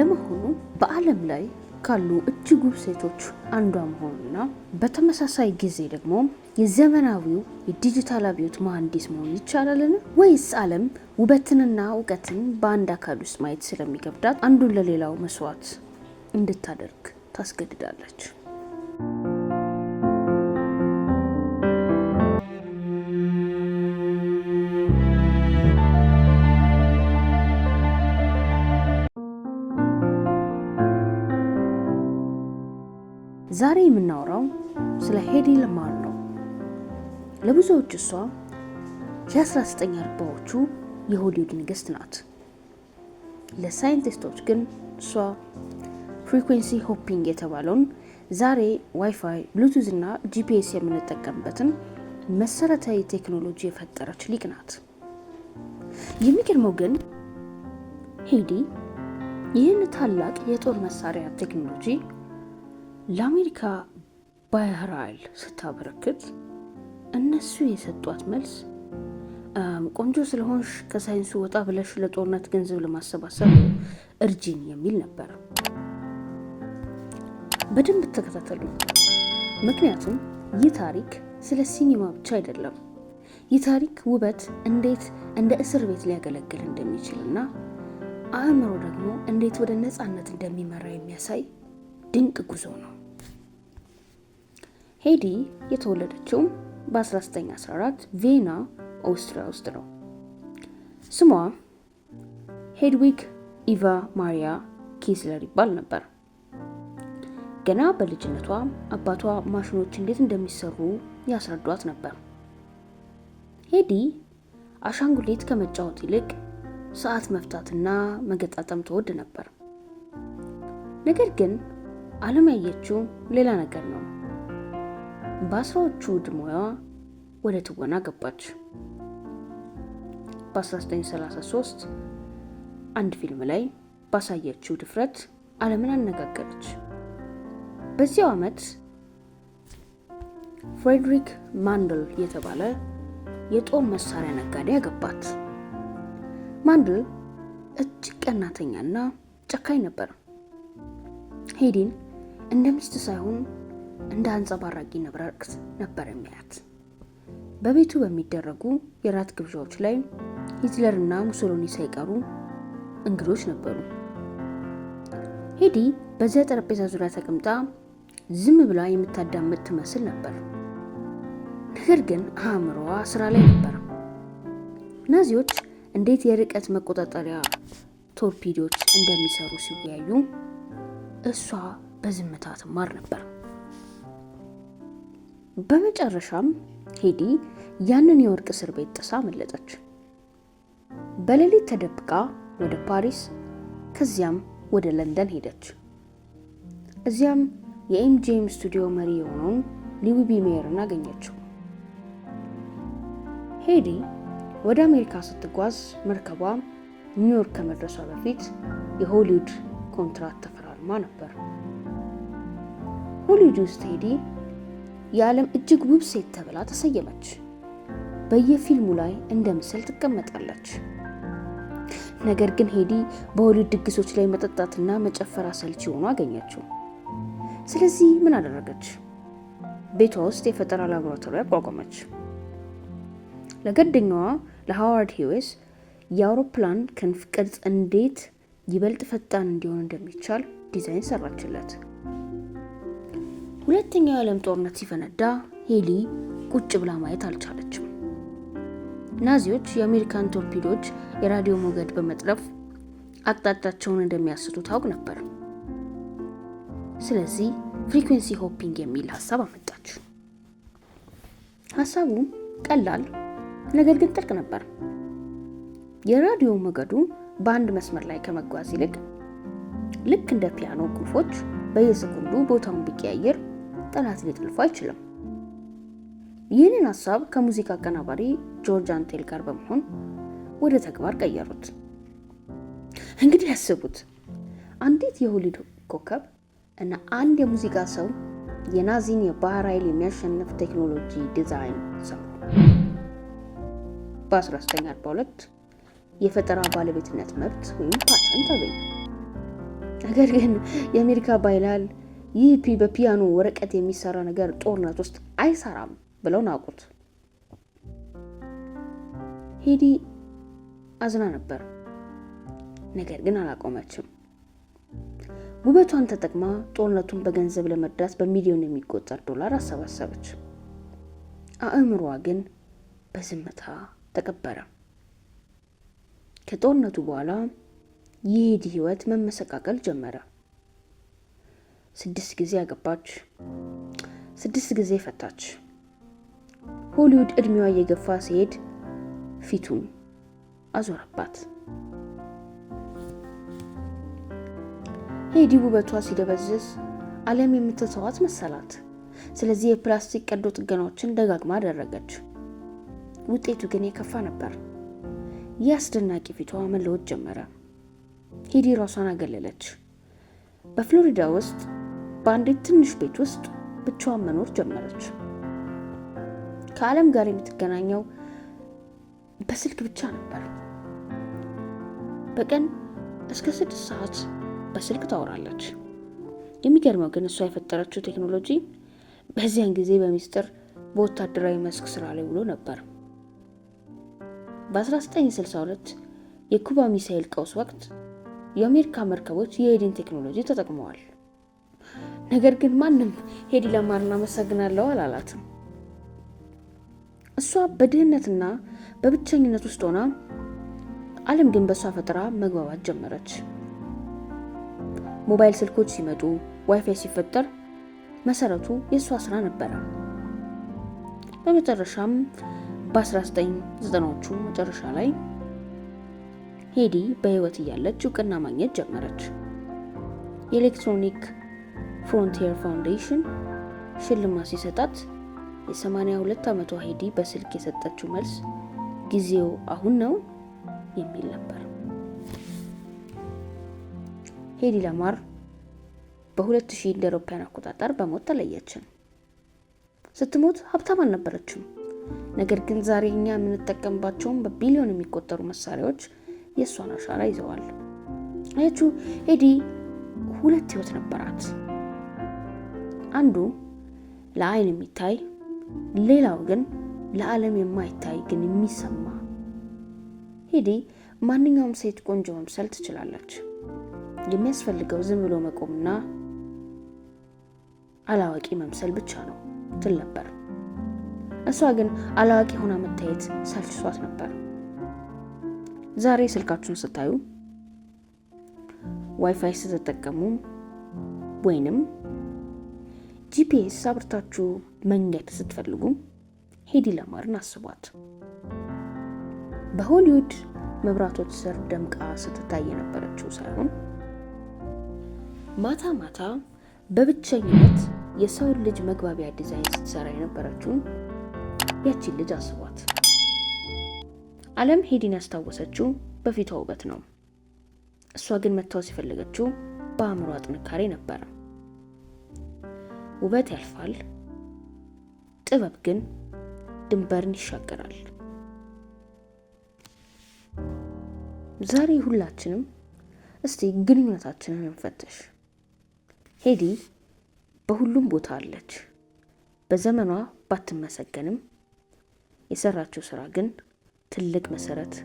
ለመሆኑ በዓለም ላይ ካሉ እጅግ ውብ ሴቶች አንዷ መሆንና በተመሳሳይ ጊዜ ደግሞ የዘመናዊው የዲጂታል አብዮት መሐንዲስ መሆን ይቻላልን? ወይስ ዓለም ውበትንና እውቀትን በአንድ አካል ውስጥ ማየት ስለሚከብዳት አንዱን ለሌላው መስዋዕት እንድታደርግ ታስገድዳለች? ዛሬ የምናወራው ስለ ሄዲ ለማር ነው። ለብዙዎች እሷ የ1940ዎቹ የሆሊውድ ንግስት ናት። ለሳይንቲስቶች ግን እሷ ፍሪኩዌንሲ ሆፒንግ የተባለውን ዛሬ ዋይፋይ፣ ብሉቱዝ እና ጂፒኤስ የምንጠቀምበትን መሰረታዊ ቴክኖሎጂ የፈጠረች ሊቅ ናት። የሚገርመው ግን ሄዲ ይህን ታላቅ የጦር መሳሪያ ቴክኖሎጂ ለአሜሪካ ባህር ኃይል ስታበረክት እነሱ የሰጧት መልስ ቆንጆ ስለሆንሽ ከሳይንሱ ወጣ ብለሽ ለጦርነት ገንዘብ ለማሰባሰብ እርጂን የሚል ነበር። በደንብ ተከታተሉ፣ ምክንያቱም ይህ ታሪክ ስለ ሲኒማ ብቻ አይደለም። ይህ ታሪክ ውበት እንዴት እንደ እስር ቤት ሊያገለግል እንደሚችልና አእምሮ ደግሞ እንዴት ወደ ነፃነት እንደሚመራ የሚያሳይ ድንቅ ጉዞ ነው። ሄዲ የተወለደችው በ1914 ቪየና ኦስትሪያ ውስጥ ነው። ስሟ ሄድዊግ ኢቫ ማሪያ ኪስለር ይባል ነበር። ገና በልጅነቷ አባቷ ማሽኖች እንዴት እንደሚሰሩ ያስረዷት ነበር። ሄዲ አሻንጉሊት ከመጫወት ይልቅ ሰዓት መፍታትና መገጣጠም ትወድ ነበር። ነገር ግን ዓለም ያየችው ሌላ ነገር ነው። በአስራዎቹ ዕድሜዋ ወደ ትወና ገባች። በ1933 አንድ ፊልም ላይ ባሳየችው ድፍረት ዓለምን አነጋገረች። በዚያው ዓመት ፍሬድሪክ ማንድል የተባለ የጦር መሳሪያ ነጋዴ ያገባት። ማንድል እጅግ ቀናተኛና ጨካኝ ነበር። ሄዲን እንደ ሚስት ሳይሆን እንደ አንጸባራቂ ንብረት ነበር የሚያያት። በቤቱ በሚደረጉ የራት ግብዣዎች ላይ ሂትለርና ሙሶሎኒ ሳይቀሩ እንግዶች ነበሩ። ሄዲ በዚያ ጠረጴዛ ዙሪያ ተቀምጣ ዝም ብላ የምታዳምጥ ትመስል ነበር። ነገር ግን አእምሮዋ ስራ ላይ ነበር። ናዚዎች እንዴት የርቀት መቆጣጠሪያ ቶርፒዶች እንደሚሰሩ ሲወያዩ እሷ በዝምታ ትማር ነበር። በመጨረሻም ሄዲ ያንን የወርቅ እስር ቤት ጥሳ መለጠች። በሌሊት ተደብቃ ወደ ፓሪስ ከዚያም ወደ ለንደን ሄደች። እዚያም የኤምጂኤም ስቱዲዮ መሪ የሆነውን ሊዊቢ ሜየርን አገኘችው። ሄዲ ወደ አሜሪካ ስትጓዝ መርከቧ ኒውዮርክ ከመድረሷ በፊት የሆሊውድ ኮንትራት ተፈራርማ ነበር። ሆሊውድ ውስጥ ሄዲ የዓለም እጅግ ውብ ሴት ተብላ ተሰየመች። በየፊልሙ ላይ እንደ ምስል ትቀመጣለች። ነገር ግን ሄዲ በሆሊውድ ድግሶች ላይ መጠጣትና መጨፈር አሰልቺ ሆኖ አገኘችው። ስለዚህ ምን አደረገች? ቤቷ ውስጥ የፈጠራ ላቦራቶሪ አቋቋመች። ለጓደኛዋ ለሃዋርድ ሂዌስ የአውሮፕላን ክንፍ ቅርጽ እንዴት ይበልጥ ፈጣን እንዲሆን እንደሚቻል ዲዛይን ሰራችለት። ሁለተኛው የዓለም ጦርነት ሲፈነዳ ሄዲ ቁጭ ብላ ማየት አልቻለችም። ናዚዎች የአሜሪካን ቶርፒዶች የራዲዮ ሞገድ በመጥለፍ አቅጣጫቸውን እንደሚያስቱ ታውቅ ነበር። ስለዚህ ፍሪኩዌንሲ ሆፒንግ የሚል ሀሳብ አመጣች። ሀሳቡ ቀላል ነገር ግን ጥልቅ ነበር። የራዲዮ ሞገዱ በአንድ መስመር ላይ ከመጓዝ ይልቅ ልክ እንደ ፒያኖ ቁልፎች በየሰኮንዱ ቦታውን ቢቀያየር ጠላት ሊጠልፉ አይችልም። ይህንን ሀሳብ ከሙዚቃ አቀናባሪ ጆርጅ አንቴል ጋር በመሆን ወደ ተግባር ቀየሩት። እንግዲህ ያስቡት፣ አንዲት የሆሊውድ ኮከብ እና አንድ የሙዚቃ ሰው የናዚን የባህር ኃይል የሚያሸንፍ ቴክኖሎጂ ዲዛይን ሰሩ። በ1942 የፈጠራ ባለቤትነት መብት ወይም ፓተንት አገኙ። ነገር ግን የአሜሪካ ባይላል ይህ በፒያኖ ወረቀት የሚሰራ ነገር ጦርነት ውስጥ አይሰራም ብለው ናቁት። ሄዲ አዝና ነበር፣ ነገር ግን አላቆመችም። ውበቷን ተጠቅማ ጦርነቱን በገንዘብ ለመርዳት በሚሊዮን የሚቆጠር ዶላር አሰባሰበች። አእምሮዋ ግን በዝምታ ተቀበረ። ከጦርነቱ በኋላ የሄዲ ህይወት መመሰቃቀል ጀመረ። 6 ጊዜ አገባች፣ 6 ጊዜ ፈታች። ሆሊውድ እድሜዋ እየገፋ ሲሄድ ፊቱን አዞረባት። ሄዲ ውበቷ ሲደበዝዝ ዓለም የምትተዋት መሰላት። ስለዚህ የፕላስቲክ ቀዶ ጥገናዎችን ደጋግማ አደረገች። ውጤቱ ግን የከፋ ነበር። የአስደናቂ ፊቷ መለወጥ ጀመረ። ሄዲ ራሷን አገለለች። በፍሎሪዳ ውስጥ በአንዲት ትንሽ ቤት ውስጥ ብቻዋን መኖር ጀመረች። ከዓለም ጋር የምትገናኘው በስልክ ብቻ ነበር። በቀን እስከ 6 ሰዓት በስልክ ታወራለች። የሚገርመው ግን እሷ የፈጠረችው ቴክኖሎጂ በዚያን ጊዜ በሚስጥር በወታደራዊ መስክ ስራ ላይ ውሎ ነበር። በ1962 የኩባ ሚሳኤል ቀውስ ወቅት የአሜሪካ መርከቦች የሄዲን ቴክኖሎጂ ተጠቅመዋል። ነገር ግን ማንም ሄዲ ለማርና መሰግናለሁ አላላትም። እሷ በድህነትና በብቸኝነት ውስጥ ሆና ዓለም ግን በሷ ፈጠራ መግባባት ጀመረች። ሞባይል ስልኮች ሲመጡ፣ ዋይፋይ ሲፈጠር መሰረቱ የሷ ስራ ነበረ። በመጨረሻም በ1990ዎቹ መጨረሻ ላይ ሄዲ በህይወት እያለች እውቅና ማግኘት ጀመረች። የኤሌክትሮኒክ ፍሮንቲር ፋውንዴሽን ሽልማት ሲሰጣት የ82 ዓመቷ ሄዲ በስልክ የሰጠችው መልስ ጊዜው አሁን ነው የሚል ነበር። ሄዲ ላማር በ2000 እንደ አውሮፓውያን አቆጣጠር በሞት ተለየችን። ስትሞት ሀብታም አልነበረችም። ነገር ግን ዛሬ እኛ የምንጠቀምባቸውን በቢሊዮን የሚቆጠሩ መሳሪያዎች የእሷን አሻራ ይዘዋል። አያችሁ፣ ሄዲ 2 ህይወት ነበራት። አንዱ ለአይን የሚታይ፣ ሌላው ግን ለዓለም የማይታይ ግን የሚሰማ። ሄዲ ማንኛውም ሴት ቆንጆ መምሰል ትችላለች። የሚያስፈልገው ዝም ብሎ መቆምና አላዋቂ መምሰል ብቻ ነው ትል ነበር። እሷ ግን አላዋቂ ሆና መታየት ሰልችቷት ነበር። ዛሬ ስልካችሁን ስታዩ፣ ዋይፋይ ስትጠቀሙ ወይንም ጂፒኤስ አብርታችሁ መንገድ ስትፈልጉ ሄዲ ላማርን አስቧት። በሆሊውድ መብራቶች ስር ደምቃ ስትታይ የነበረችው ሳይሆን ማታ ማታ በብቸኝነት የሰው ልጅ መግባቢያ ዲዛይን ስትሰራ የነበረችውን ያቺን ልጅ አስቧት። ዓለም ሄዲን ያስታወሰችው በፊቷ ውበት ነው። እሷ ግን መታወስ የፈለገችው በአእምሯ ጥንካሬ ነበረ። ውበት ያልፋል፣ ጥበብ ግን ድንበርን ይሻገራል። ዛሬ ሁላችንም እስቲ ግንኙነታችንን እንፈትሽ። ሄዲ በሁሉም ቦታ አለች። በዘመኗ ባትመሰገንም የሰራችው ስራ ግን ትልቅ መሰረት